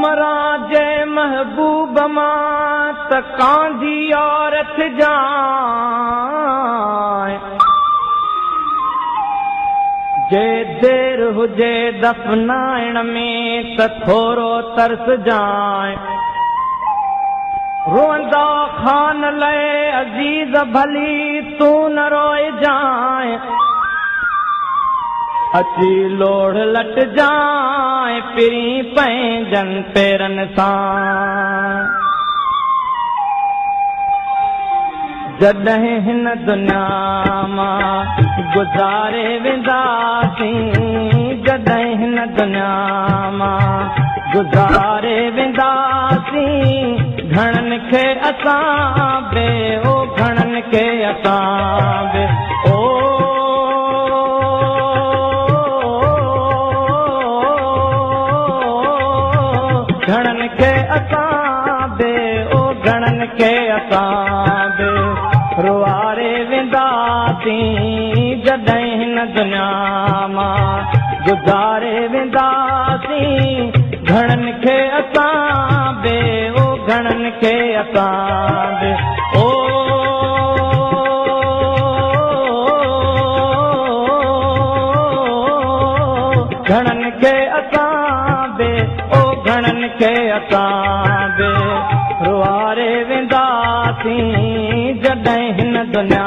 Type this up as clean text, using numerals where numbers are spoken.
मरां जे महबूब मां त कांधी औरत जाए, जे देर हुजे दफनाइण में त थोरो तरस जाए। रोंदा खान लए अजीज भली तू न रोए जाए, अची लोढ़ लट जाए पिरी पंहिंजन पेरन सां। जॾहिं हिन दुनिया मां गुज़ारे वेंदासीं, जॾहिं हिन दुनिया मां गुज़ारे वेंदासीं, घणनि खे असां बे ओ घणनि खे असां बे ओ घणनि खे असां बे ओ घणनि खे असां बे रुआरे वेंदासीं, जॾहिं हिन दुनिया मां गुज़ारे वेंदासीं, घणनि खे असां बे ओ घणनि खे असां बे ओ घणनि खे असां बे ओ घणनि खे असां बे रुआरे वेंदासीं, जॾहिं हिन दुनिया